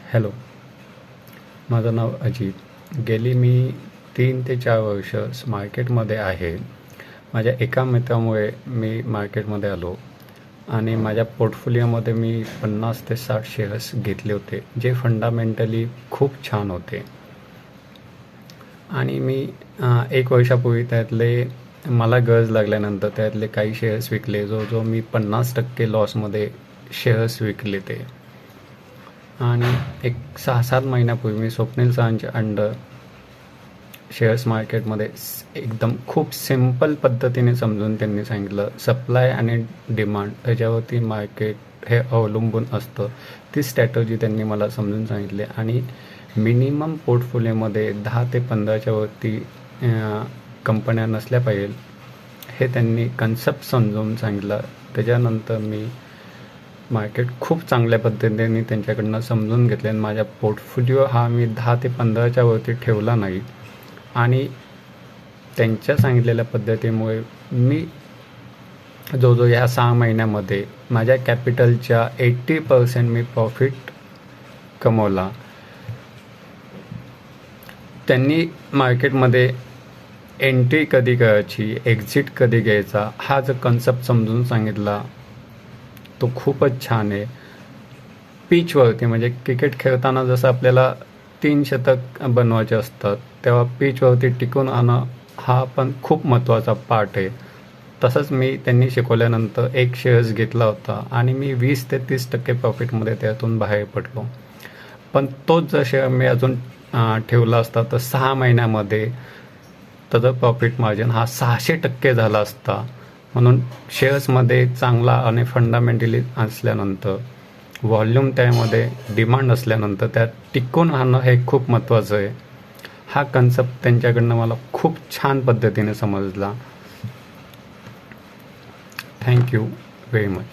Hello, माझं नाव अजित. गेली मी 3 ते 4 वर्ष मार्केटमध्ये आहे. माझ्या एका मित्रामुळे मी मार्केटमध्ये आलो आणि माझ्या पोर्टफोलिओमध्ये मी 50 ते 60 शेअर्स घेतले होते, जे फंडामेंटली खूप छान होते. आणि मी 1 वर्षापूर्वी त्यातले मला गरज लागल्यानंतर त्यातले काही शेअर्स विकले. जो मी 50% लॉसमध्ये शेअर्स विकले ते. आणि एक 6-7 महिन्यापूर्वी मी स्वप्नील सरांच्या अंडर शेअर्स मार्केटमध्ये एकदम खूप सिम्पल पद्धतीने समजून त्यांनी सांगितलं, सप्लाय आणि डिमांड ह्याच्यावरती मार्केट हे अवलंबून असतं. ती स्ट्रॅटर्जी त्यांनी मला समजून सांगितली आणि मिनिमम पोर्टफोलिओमध्ये 10 ते 15च्या वरती कंपन्या नसल्या पाहिजे हे त्यांनी कन्सेप्ट समजावून सांगितलं. त्याच्यानंतर मी मार्केट खूप चांगल्या पद्धतीने त्यांच्याकडनं समजून घेतले आणि माझ्या पोर्टफोलिओ हा मी 10 ते 15च्या वरती ठेवला नाही. आणि त्यांच्या सांगितलेल्या पद्धतीमुळे मी जो ह्या 6 महिन्यामध्ये माझ्या कॅपिटलच्या 80% मी प्रॉफिट कमवला. त्यांनी मार्केटमध्ये एंट्री कधी करायची, एक्झिट कधी घ्यायचा, हा जो कन्सेप्ट समजून सांगितला तो खूपच छान आहे. पिचवरती म्हणजे क्रिकेट खेळताना जसं आपल्याला 3 शतक बनवायचे असतात, तेव्हा पिचवरती टिकून आणणं हा पण खूप महत्त्वाचा पार्ट आहे. तसंच मी त्यांनी शिकवल्यानंतर एक शेअर्स घेतला होता आणि मी 20 ते 30% प्रॉफिटमध्ये त्यातून बाहेर पडलो. पण तोच जर शेअर मी अजून ठेवला असता तर 6 महिन्यामध्ये त्याचं प्रॉफिट मार्जिन हा 600% झाला असता. म्हणून शेअर्समध्ये चांगला आणि फंडामेंटली असल्यानंतर, व्हॉल्यूम त्यामध्ये डिमांड असल्यानंतर त्यात टिकून राहणं हे खूप महत्त्वाचं आहे. हा कन्सेप्ट त्यांच्याकडनं मला खूप छान पद्धतीने समजला. Thank you very much.